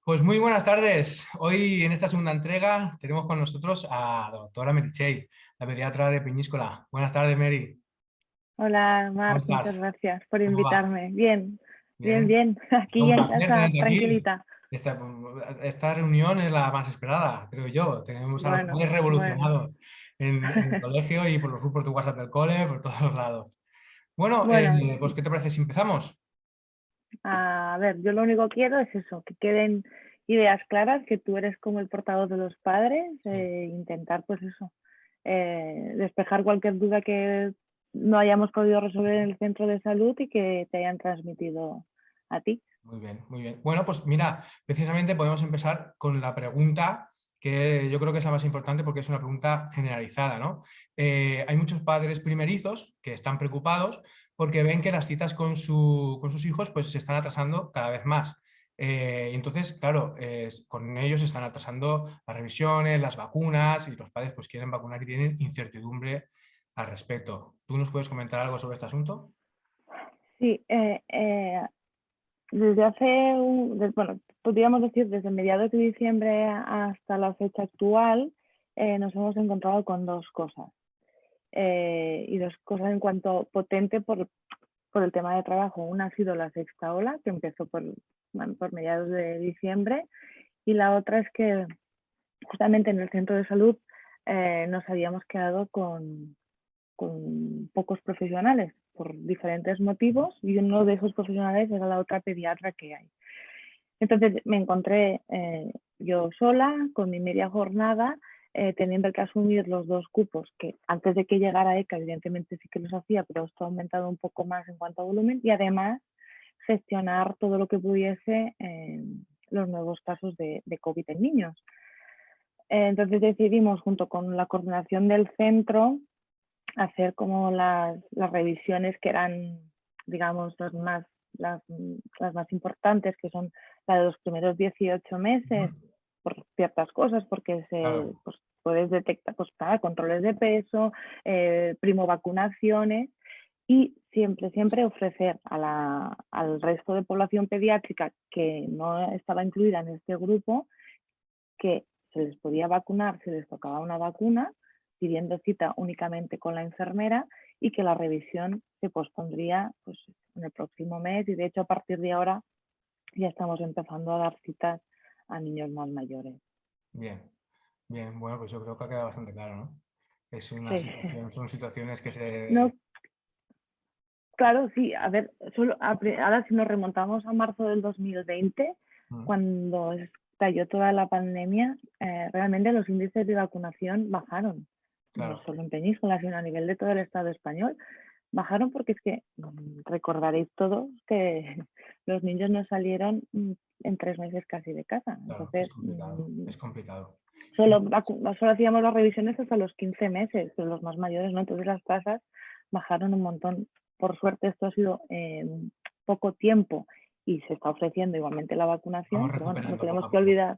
Pues muy buenas tardes. Hoy en esta segunda entrega tenemos con nosotros a la doctora Meritxell, la pediatra de Peñíscola. Buenas tardes, Mary. Hola, ¿Cómo Marc, muchas estás? gracias por ¿Cómo va? invitarme. Bien, bien, Bien. bien. Es Aquí un en placer casa, tenerte aquí. tranquilita. Esta, esta reunión es la más esperada, creo yo. Tenemos a los Bueno, padres bueno. revolucionados en el colegio y por los grupos de WhatsApp del cole, por todos los lados. Bueno, Bueno, pues ¿qué te parece si empezamos? a ver, yo lo único que quiero es eso, que queden ideas claras, que tú eres como el portavoz de los padres, Sí. intentar pues eso, despejar cualquier duda que no hayamos podido resolver en el centro de salud y que te hayan transmitido a ti. Muy bien, muy bien. Bueno, pues mira, precisamente podemos empezar con la pregunta que yo creo que es la más importante porque es una pregunta generalizada, ¿no? Hay muchos padres primerizos que están preocupados porque ven que las citas con sus hijos pues se están atrasando cada vez más. Y entonces, claro, con ellos se están atrasando las revisiones, las vacunas y los padres pues quieren vacunar y tienen incertidumbre al respecto. ¿Tú nos puedes comentar algo sobre este asunto? Sí, desde hace, bueno, podríamos decir desde mediados de diciembre hasta la fecha actual, nos hemos encontrado con dos cosas. Y dos cosas en cuanto potente por el tema de trabajo. Una ha sido la sexta ola, que empezó bueno, por mediados de diciembre, y la otra es que justamente en el centro de salud nos habíamos quedado con pocos profesionales por diferentes motivos, y uno de esos profesionales era la otra pediatra que hay. Entonces me encontré yo sola, con mi media jornada, teniendo que asumir los dos cupos, que antes de que llegara ECA, evidentemente sí que los hacía, pero esto ha aumentado un poco más en cuanto a volumen, y además gestionar todo lo que pudiese los nuevos casos de COVID en niños. Entonces decidimos, junto con la coordinación del centro, hacer como las revisiones que eran, digamos, las más importantes, que son la de los primeros 18 meses, Ujú. por ciertas cosas, porque Claro. pues, puedes detectar pues, controles de peso, primovacunaciones, y siempre ofrecer al resto de población pediátrica que no estaba incluida en este grupo, que se les podía vacunar si les tocaba una vacuna, pidiendo cita únicamente con la enfermera, y que la revisión se pospondría pues, en el próximo mes, y de hecho a partir de ahora ya estamos empezando a dar citas a niños más mayores. Bien. Bien, bueno, pues yo creo que ha quedado bastante claro, ¿no? Es una Sí. situación, son situaciones que No, se... claro, sí, a ver, ahora si nos remontamos a marzo del 2020, Mm. cuando estalló toda la pandemia, realmente los índices de vacunación bajaron, no Claro, solo en Peñíscola, sino a nivel de todo el Estado español. Bajaron porque es que recordaréis todos que los niños no salieron en 3 meses casi de casa. claro, es Entonces, complicado, es complicado. solo hacíamos las revisiones hasta los 15 meses, pero los más mayores no. Entonces las tasas bajaron un montón. Por suerte esto ha sido poco tiempo y se está ofreciendo igualmente la Vamos vacunación, pero bueno, no recuperando poco tenemos a que poco. olvidar,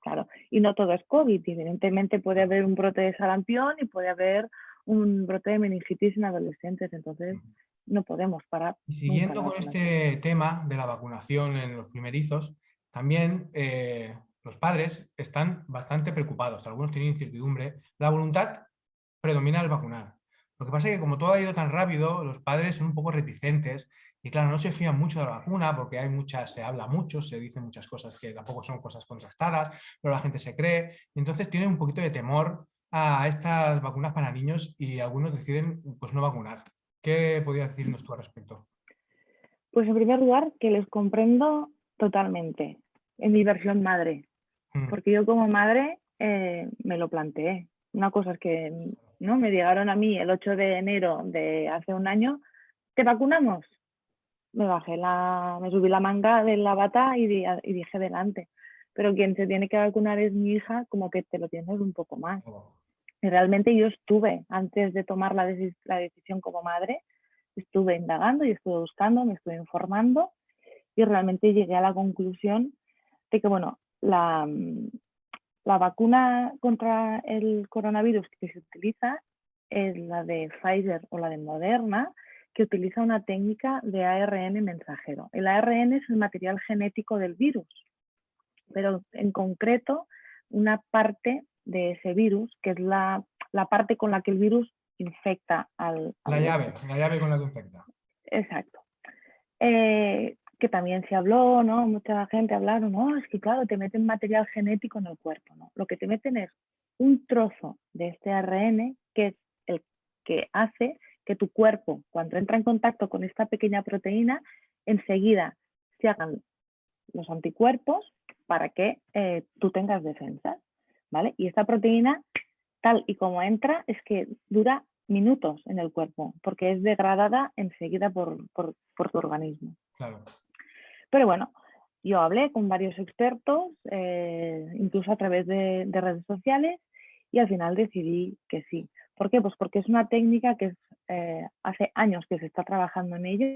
claro, y no todo es COVID. Evidentemente puede Claro. haber un brote de sarampión y puede haber un brote de meningitis en adolescentes, entonces Mm. no podemos parar Y nunca la siguiendo con vacunación. este tema de la vacunación en los primerizos, también los padres están bastante preocupados, algunos tienen incertidumbre. La voluntad predomina el vacunar. Lo que pasa es que como todo ha ido tan rápido, los padres son un poco reticentes y claro, no se fían mucho de la vacuna porque hay muchas, se habla mucho, se dicen muchas cosas que tampoco son cosas contrastadas, pero la gente se cree y entonces tienen un poquito de temor a estas vacunas para niños y algunos deciden pues no vacunar. ¿Qué podrías decirnos tú al respecto? Pues en primer lugar, que les comprendo totalmente en mi versión madre, Mm. porque yo como madre me lo planteé. Una cosa es que ¿no? Me llegaron a mí el 8 de enero de hace un año: ¿te vacunamos? Me subí la manga de la bata y dije delante. Pero quien se tiene que vacunar es mi hija, como que te lo piensas un poco más. Oh. Y realmente yo estuve, antes de tomar la decisión como madre, estuve indagando y estuve buscando, me estuve informando, y realmente llegué a la conclusión de que, bueno, la vacuna contra el coronavirus que se utiliza es la de Pfizer o la de Moderna, que utiliza una técnica de ARN mensajero. El ARN es el material genético del virus. pero en concreto una parte de ese virus, que es la parte con la que el virus infecta al La huésped. llave con la que infecta. Exacto. Que también se habló, ¿no? Mucha gente hablaron, no, es que claro, te meten material genético en el cuerpo, ¿no? Lo que te meten es un trozo de este ARN que es el que hace que tu cuerpo, cuando entra en contacto con esta pequeña proteína, enseguida se hagan los anticuerpos para que tú tengas defensas, ¿vale? Y esta proteína, tal y como entra, es que dura minutos en el cuerpo, porque es degradada enseguida por tu organismo. Claro. Pero bueno, yo hablé con varios expertos, incluso a través de redes sociales, y al final decidí que sí. ¿Por qué? Pues porque es una técnica que hace años que se está trabajando en ello,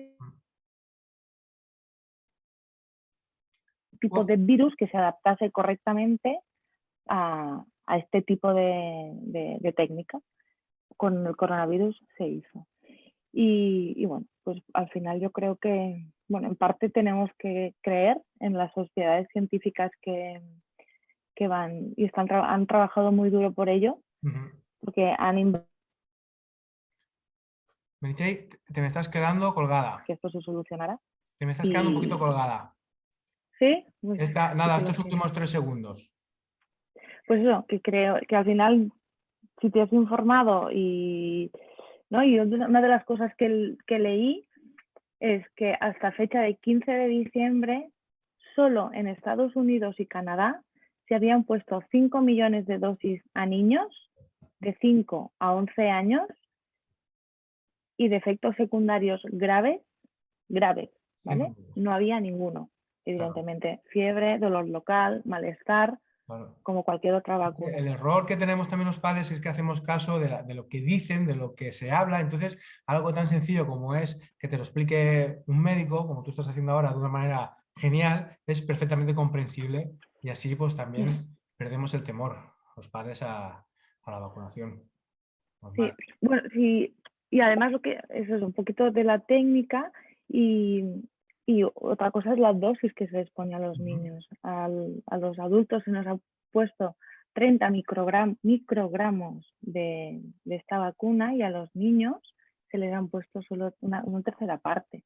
tipo de virus que se adaptase correctamente a este tipo de técnica. Con el coronavirus se hizo. Y bueno, pues al final yo creo que, bueno, en parte tenemos que creer en las sociedades científicas que van y han trabajado muy duro por ello, porque Meritxell, te me estás quedando colgada. que esto se solucionará. Te me estás quedando un poquito colgada. ¿Sí? Nada, estos últimos 3 segundos. Pues eso, que creo que al final, si te has informado ¿no? Y una de las cosas que leí es que hasta fecha de 15 de diciembre, solo en Estados Unidos y Canadá se habían puesto 5 millones de dosis a niños de 5 a 11 años y de efectos secundarios graves, ¿vale? No había ninguno, evidentemente. Claro. Fiebre, dolor local, malestar, claro, como cualquier otra vacuna. El error que tenemos también los padres es que hacemos caso de lo que dicen, de lo que se habla. Entonces, algo tan sencillo como es que te lo explique un médico, como tú estás haciendo ahora de una manera genial, es perfectamente comprensible y así pues también perdemos el temor, los padres, a la vacunación. Sí, bueno, sí, y además lo que es un poquito de la técnica y otra cosa es la dosis que se les pone a los niños. A los adultos se nos ha puesto 30 microgramos de esta vacuna y a los niños se les han puesto solo una tercera parte.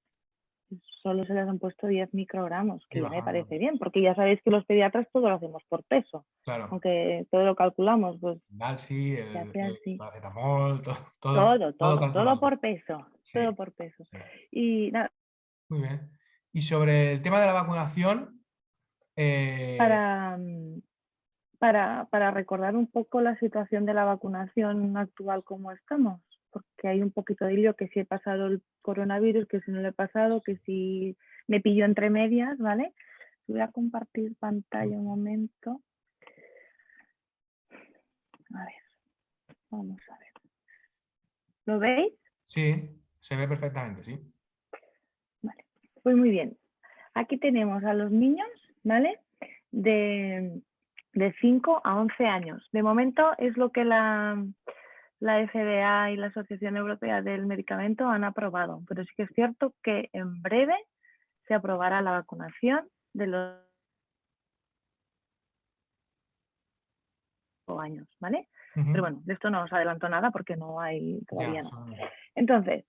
Solo se les han puesto 10 microgramos, que ya me parece bien, porque ya sabéis que los pediatras todo lo hacemos por peso. Claro. Aunque todo lo calculamos, pues... Dalsi, el paracetamol, todo por peso, sí, todo por peso. Sí. Y nada. Muy bien. Y sobre el tema de la vacunación... Para recordar un poco la situación de la vacunación actual, como estamos, porque hay un poquito de lío, que si he pasado el coronavirus, que si no lo he pasado, que si me pillo entre medias, ¿vale? Voy a compartir pantalla un momento. A ver, vamos a ver. ¿Lo veis? Sí, se ve perfectamente, sí. Vale, pues muy bien. Aquí tenemos a los niños, ¿vale? De 5 a 11 años. De momento es lo que la FDA y la Asociación Europea del Medicamento han aprobado, pero sí que es cierto que en breve se aprobará la vacunación de los años, ¿vale? Pero bueno, de esto no os adelanto nada porque no hay, todavía no. Entonces,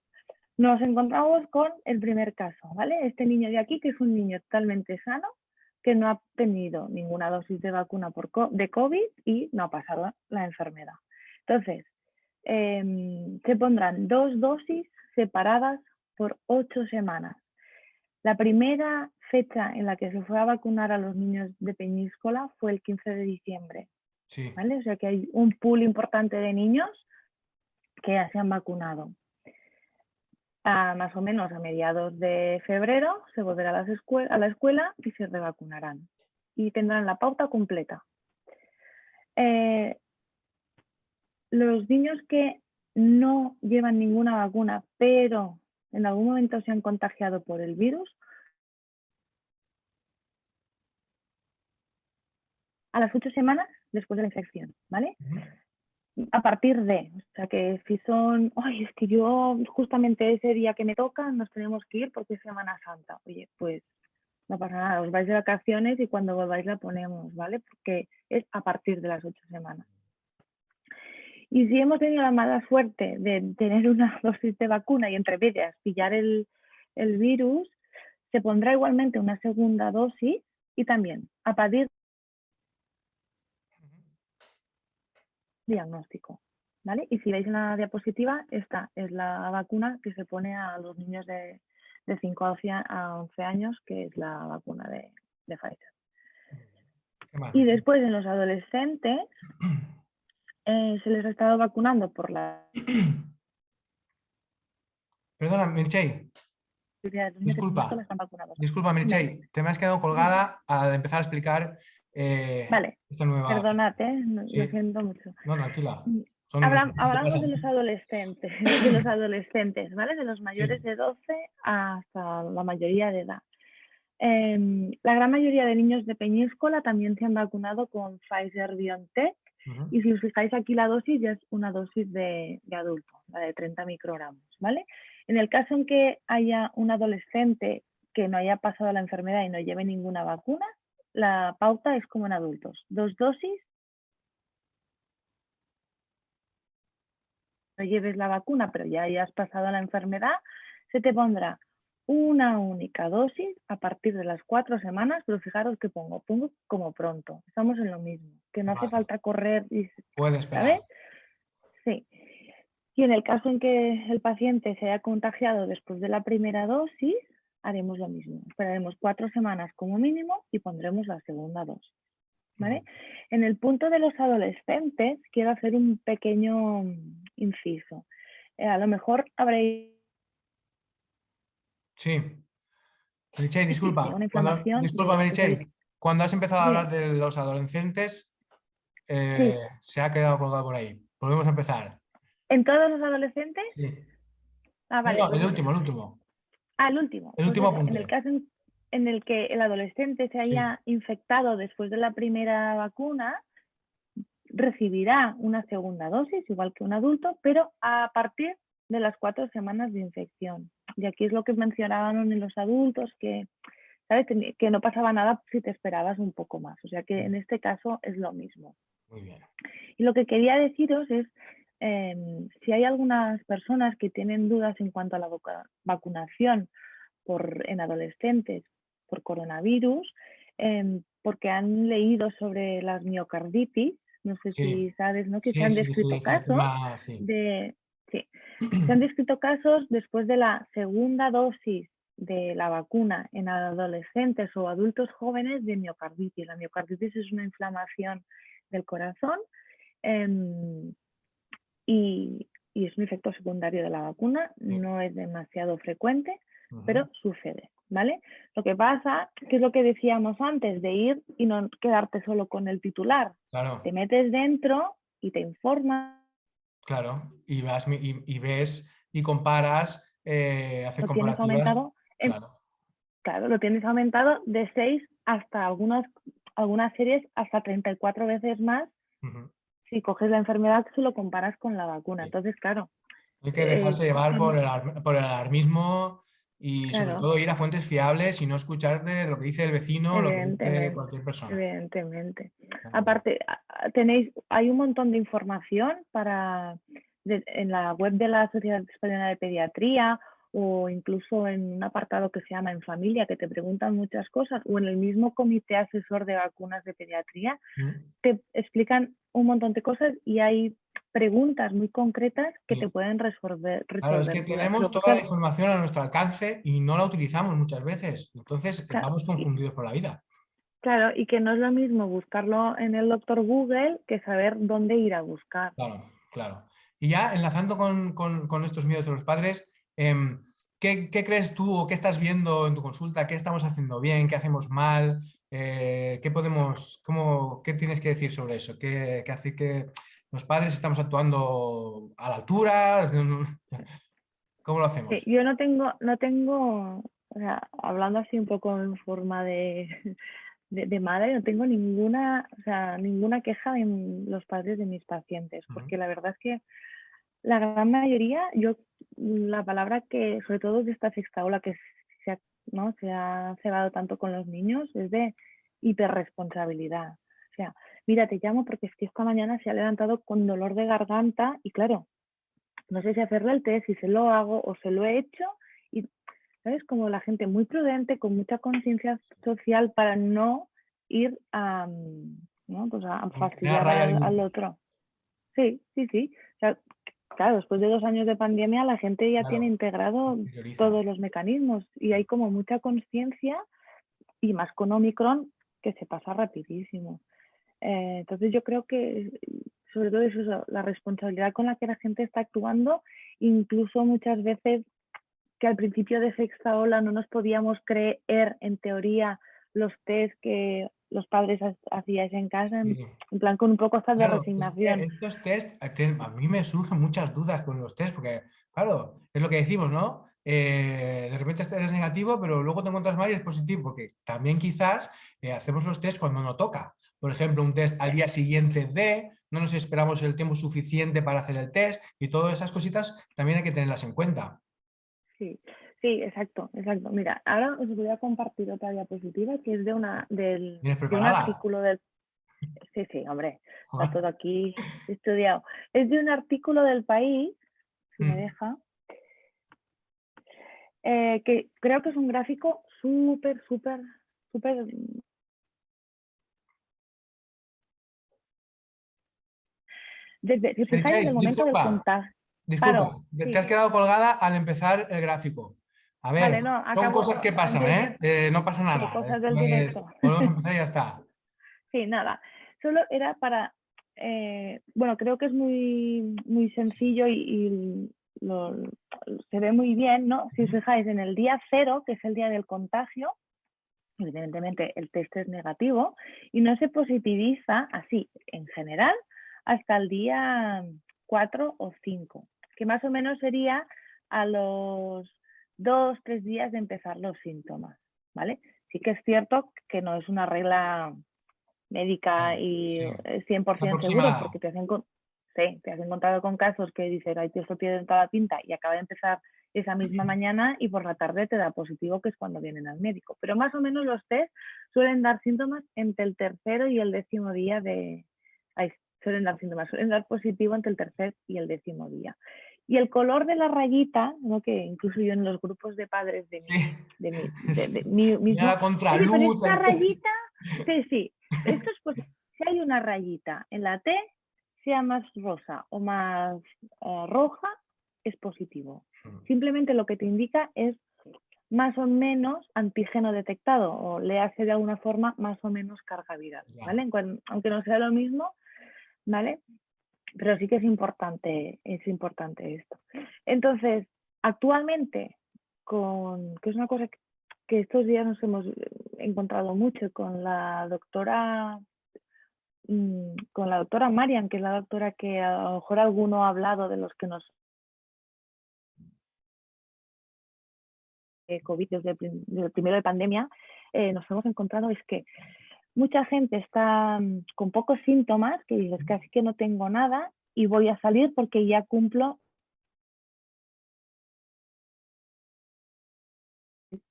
nos encontramos con el primer caso, ¿vale? Este niño de aquí, que es un niño totalmente sano, que no ha tenido ninguna dosis de vacuna de COVID y no ha pasado la enfermedad. Entonces, se pondrán 2 dosis separadas por 8 semanas. La primera fecha en la que se fue a vacunar a los niños de Peñíscola fue el 15 de diciembre. Sí. ¿Vale? O sea que hay un pool importante de niños que ya se han vacunado. Más o menos a mediados de febrero se volverá a la escuela y se revacunarán. Y tendrán la pauta completa. Los niños que no llevan ninguna vacuna, pero en algún momento se han contagiado por el virus, a las 8 semanas después de la infección, ¿vale? A partir de, o sea que si son, ay, es que yo justamente ese día que me toca nos tenemos que ir porque es Semana Santa. Oye, pues no pasa nada, os vais de vacaciones y cuando volváis la ponemos, ¿vale? Porque es a partir de las 8 semanas. Y si hemos tenido la mala suerte de tener una dosis de vacuna y entre medias pillar el virus, se pondrá igualmente una segunda dosis y también a partir del diagnóstico, ¿vale? Y si veis en la diapositiva, esta es la vacuna que se pone a los niños de 5 a 11 años, que es la vacuna de Pfizer. Y después en los adolescentes se les ha estado vacunando por la... Perdona, Mircea. Disculpa, Mircea, te me has quedado colgada al empezar a explicar vale, esta nueva... perdonad, lo siento mucho. No, tranquila. Hablamos de los adolescentes, ¿vale? De los mayores de 12 hasta la mayoría de edad. La gran mayoría de niños de Peñíscola también se han vacunado con Pfizer-BioNTech. Y si os fijáis aquí la dosis ya es una dosis de adulto, la de 30 microgramos, ¿vale? En el caso en que haya un adolescente que no haya pasado la enfermedad y no lleve ninguna vacuna, la pauta es como en adultos. 2 dosis, no lleves la vacuna pero ya hayas pasado la enfermedad, se te pondrá una única dosis a partir de las 4 semanas, pero fijaros que pongo como pronto, estamos en lo mismo, que no hace falta correr y... Puede esperar. ¿Sabes? Sí. Y en el caso en que el paciente se haya contagiado después de la primera dosis, haremos lo mismo. Esperaremos 4 semanas como mínimo y pondremos la segunda dosis, ¿vale? En el punto de los adolescentes, quiero hacer un pequeño inciso. A lo mejor habréis... Sí. Mircea, disculpa. Una inflamación Disculpa, Mircea. Cuando has empezado a hablar de los adolescentes, se ha quedado colgado por ahí. Volvemos a empezar. ¿En todos los adolescentes? Sí. Vale. No, el último. El último. El último apunte. En el caso en el que el adolescente se haya infectado después de la primera vacuna, recibirá una segunda dosis, igual que un adulto, pero a partir de las 4 semanas de infección. Y aquí es lo que mencionaban en los adultos, que, ¿sabes? Que no pasaba nada si te esperabas un poco más. O sea que en este caso es lo mismo. Muy bien. Y lo que quería deciros es, si hay algunas personas que tienen dudas en cuanto a la vacunación en adolescentes por coronavirus, porque han leído sobre las miocarditis, no sé si sabes, ¿no? Que se han descrito casos se han descrito casos después de la segunda dosis de la vacuna en adolescentes o adultos jóvenes de miocarditis. La miocarditis es una inflamación del corazón y es un efecto secundario de la vacuna, no es demasiado frecuente, pero sucede, ¿vale? Lo que pasa, que es lo que decíamos antes, de ir y no quedarte solo con el titular. Claro. Te metes dentro y te informas. Claro, y ves y comparas, haces comparativas. Aumentado claro, lo tienes aumentado de 6 hasta algunas series hasta 34 veces más. Si coges la enfermedad, si lo comparas con la vacuna. Entonces, claro. Hay que dejarse llevar por el alarmismo y sobre todo ir a fuentes fiables y no escuchar de lo que dice el vecino o lo que dice cualquier persona. Evidentemente. Aparte, hay un montón de información en la web de la Sociedad Española de Pediatría o incluso en un apartado que se llama En Familia, que te preguntan muchas cosas, o en el mismo Comité Asesor de Vacunas de Pediatría, te explican un montón de cosas y hay preguntas muy concretas que te pueden resolver. Claro, es que tenemos toda la información a nuestro alcance y no la utilizamos muchas veces. Entonces vamos confundidos por la vida. Claro, y que no es lo mismo buscarlo en el doctor Google que saber dónde ir a buscar. Claro. Y ya enlazando con estos miedos de los padres, ¿qué crees tú o qué estás viendo en tu consulta? ¿Qué estamos haciendo bien? ¿Qué hacemos mal? ¿Qué tienes que decir sobre eso? ¿Qué hace que los padres estamos actuando a la altura? ¿Cómo lo hacemos? Sí, yo no tengo, o sea, hablando así un poco en forma de madre, no tengo ninguna queja en los padres de mis pacientes, porque la verdad es que la gran mayoría, la palabra que, sobre todo de esta sexta ola que se ha ¿no? Se ha cebado tanto con los niños, es de hiperresponsabilidad. O sea, mira, te llamo porque es que esta mañana se ha levantado con dolor de garganta y claro, no sé si hacerle el test, si se lo hago o se lo he hecho y, ¿sabes? Como la gente muy prudente, con mucha conciencia social para no ir a, ¿no? Pues a Me da fastidiar raya al ninguna. otro. Sí, sí, sí. O sea, claro, después de 2 años de pandemia la gente ya tiene Claro, integrado prioriza. todos los mecanismos y hay como mucha conciencia y más con Omicron que se pasa rapidísimo. Entonces yo creo que sobre todo eso, la responsabilidad con la que la gente está actuando, incluso muchas veces que al principio de sexta ola no nos podíamos creer en teoría los test que los padres hacíais en casa, Sí. en plan con un poco hasta de Claro, es que resignación. estos test, a mí me surgen muchas dudas con los test, porque, claro, es lo que decimos, ¿no? De repente eres negativo, pero luego te encuentras mal y es positivo, porque también quizás hacemos los test cuando no toca. Por ejemplo, un test al día siguiente de, no nos esperamos el tiempo suficiente para hacer el test y todas esas cositas también hay que tenerlas en cuenta. Sí, sí, exacto, exacto. Mira, ahora os voy a compartir otra diapositiva que es ¿Tienes de un preparada? artículo del... Sí, sí, hombre, está Joder. todo aquí estudiado. Es de un artículo del País, si me Mm. deja, que creo que es un gráfico súper, súper, súper... Si os fijáis, desde Meritxell, el momento del disculpa, contagio... disculpa, Paro, te sí. has quedado colgada al empezar el gráfico. A ver, Vale, no, son acabo... cosas que pasan, ¿eh? No pasa Sí, nada. cosas del Esto es, directo. podemos empezar y ya está. Sí, nada. Solo era para, bueno, creo que es muy, muy sencillo y se ve muy bien, ¿no? Si os fijáis, en el día 0, que es el día del contagio, evidentemente el test es negativo y no se positiviza así, en general, hasta el día 4 o 5, que más o menos sería a los 2, 3 días de empezar los síntomas, ¿vale? Sí que es cierto que no es una regla médica Vale, y sí. es 100% seguro, Aproximada. porque sí, te has encontrado con casos que dices, ay, esto tiene toda la pinta y acaba de empezar esa misma mañana y por la tarde te da positivo, que es cuando vienen al médico. Pero más o menos los test suelen dar síntomas entre el tercero y el 10.º día de... Ay, suelen dar positivo entre el tercer y el 10.º día. Y el color de la rayita, ¿no? Que incluso yo en los grupos de padres Sí. de Sí. mí Mira mismo, la oye, pero contraluz. esta rayita, sí, sí, esto es pues, si hay una rayita en la T, sea más rosa o más roja, es positivo. Simplemente lo que te indica es más o menos antígeno detectado, o le hace de alguna forma más o menos carga viral, Ya. ¿vale? Aunque no sea lo mismo, ¿vale? Pero sí que es importante esto. Entonces, actualmente, que es una cosa que estos días nos hemos encontrado mucho con la doctora Marian, que es la doctora que a lo mejor alguno ha hablado de los que nos COVID desde el primero de pandemia, nos hemos encontrado es que mucha gente está con pocos síntomas, que dices casi que no tengo nada y voy a salir porque ya cumplo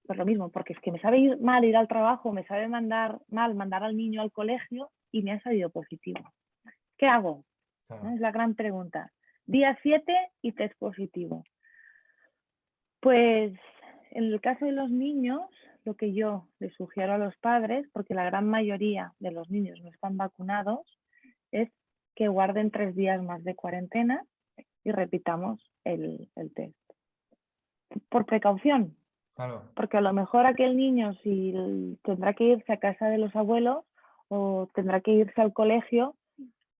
por lo mismo, porque es que me sabe ir mal ir al trabajo, me sabe mandar al niño al colegio y me ha salido positivo. ¿Qué hago? ¿No? Claro. Es la gran pregunta. Día 7 y test positivo. Pues en el caso de los niños, lo que yo les sugiero a los padres, porque la gran mayoría de los niños no están vacunados, es que guarden 3 días más de cuarentena y repitamos el test. Por precaución, Claro. porque a lo mejor aquel niño si tendrá que irse a casa de los abuelos o tendrá que irse al colegio,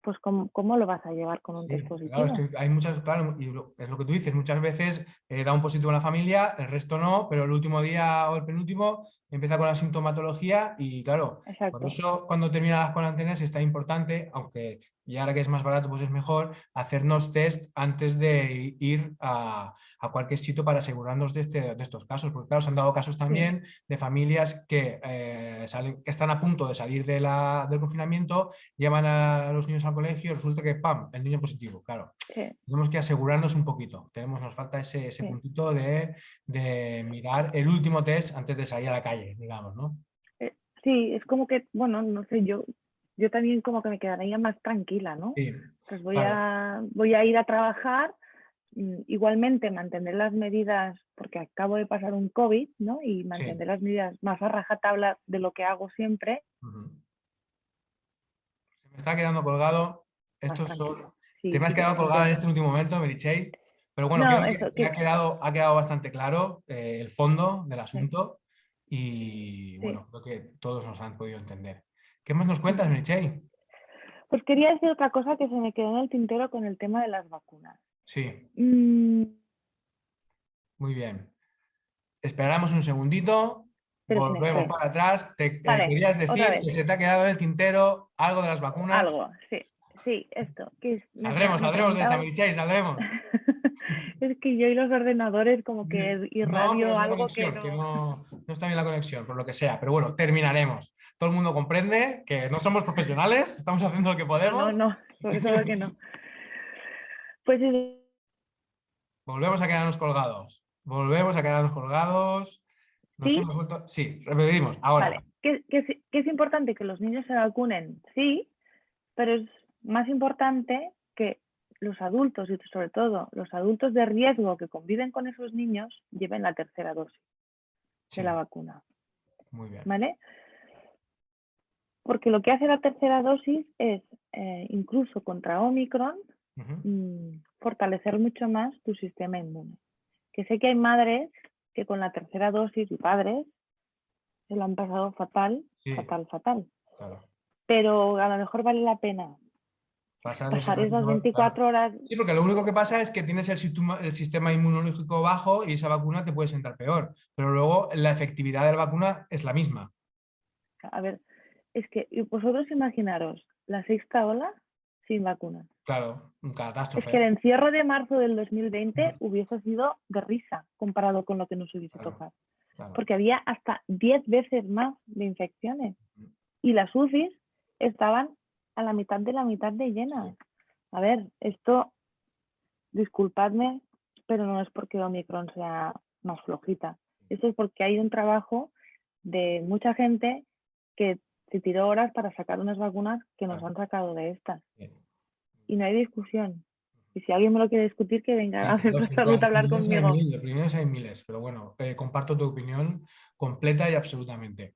pues ¿cómo lo vas a llevar con un Sí, test claro, es positivo? que hay muchas, claro, y es lo que tú dices, muchas veces da un positivo en la familia, el resto no, pero el último día o el penúltimo empieza con la sintomatología y claro, por Exacto. eso cuando terminan las cuarentenas es tan importante, aunque y ahora que es más barato pues es mejor, hacernos test antes de ir a cualquier sitio para asegurarnos de estos casos, porque claro, se han dado casos Sí, también de familias que, que están a punto de salir del confinamiento, llevan a los niños al colegio colegio, resulta que ¡pam! El niño positivo, claro. Sí, Tenemos que asegurarnos un poquito. Nos falta ese sí. puntito de mirar el último test antes de salir a la calle, digamos, ¿no? Sí, es como que, bueno, no sé, yo también como que me quedaría más tranquila, ¿no? Sí, Pues claro. voy a ir a trabajar, igualmente mantener las medidas, porque acabo de pasar un COVID, ¿no? Y Sí. mantener las medidas más a rajatabla de lo que hago siempre, Ujú. Se me está quedando colgado. más Estos son. tranquila. Te Sí, me has sí que quedado te colgado en entiendo. este último momento, Meritxell, pero bueno, No, creo eso, que ha quedado bastante claro el fondo del sí, asunto y sí. bueno, creo que todos nos han podido entender. ¿Qué más nos cuentas, Ujú. Meritxell? Pues quería decir otra cosa que se me quedó en el tintero con el tema de las vacunas. Sí, Mm, muy bien. Esperamos un segundito, pero sin volvemos estrés. para atrás. Vale, Querías otra decir vez. que se te ha quedado en el tintero algo de las vacunas. Algo, sí, sí, esto, me Saldremos de esta, preguntabas. Meritxell, saldremos. Es que yo y los ordenadores como que No, pero irradio es la algo que conexión, no. que no está bien la conexión, por lo que sea. Pero bueno, terminaremos. Todo el mundo comprende que no somos profesionales, estamos haciendo lo que No, no, podemos. no, sobre todo que no. Pues Volvemos a quedarnos colgados. Volvemos a quedarnos colgados. Nos sí, hemos vuelto. Sí, repetimos. Ahora. vale, que es importante que los niños se vacunen, sí, pero es más importante que los adultos y sobre todo los adultos de riesgo que conviven con esos niños lleven la tercera dosis de la Sí, vacuna, muy bien. ¿vale? Porque lo que hace la tercera dosis es, incluso contra Omicron, Ujú. fortalecer mucho más tu sistema inmune. Que sé que hay madres que con la tercera dosis y padres se lo han pasado fatal, Sí, fatal, fatal. claro. Pero a lo mejor vale la pena Pasar ese pasar esas ratito, claro. 24 horas. Sí, porque lo único que pasa es que tienes el sistema inmunológico bajo y esa vacuna te puede sentar peor. Pero luego la efectividad de la vacuna es la misma. A ver, es que vosotros imaginaros la sexta ola sin vacunas. Claro, un Es catástrofe. que el encierro de marzo del 2020 hubiese sido de risa comparado con lo que nos hubiese Claro, tocado. claro. Porque había hasta 10 veces más de infecciones y las UCIs estaban a la mitad de llenas. Sí, A ver, esto, disculpadme, pero no es porque Omicron sea más flojita. Esto es porque hay un trabajo de mucha gente que se tiró horas para sacar unas vacunas que nos claro. han sacado de estas. Sí. Y no hay discusión. Y si alguien me lo quiere discutir, que venga Sí, a Centro claro, de siempre Salud a hablar opiniones hay conmigo. miles, opiniones hay miles, pero bueno, comparto tu opinión completa y absolutamente.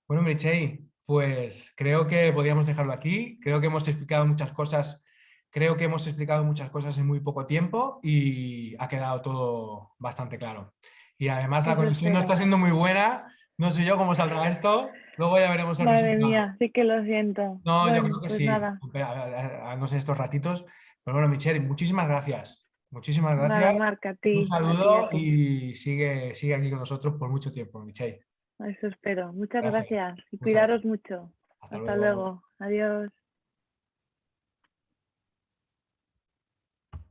Bueno, Meritxell, pues creo que podríamos dejarlo aquí. Creo que hemos explicado muchas cosas, creo que hemos explicado muchas cosas en muy poco tiempo y ha quedado todo bastante claro. Y además la Eso conexión no está espero. siendo muy buena. No sé yo cómo saldrá esto. Luego ya veremos el Madre resultado. mía, sí que lo siento. No, yo creo Bueno, que pues sí. nada, No sé estos ratitos. Pero bueno, Michelle, muchísimas gracias. Muchísimas nada, gracias. Marca, a Un ti, a ti, a saludo ti. y sigue aquí con nosotros por mucho tiempo, Michelle. Eso espero. Muchas Gracias. gracias y Muchas cuidaros gracias. mucho. Hasta Hasta luego. luego. Adiós.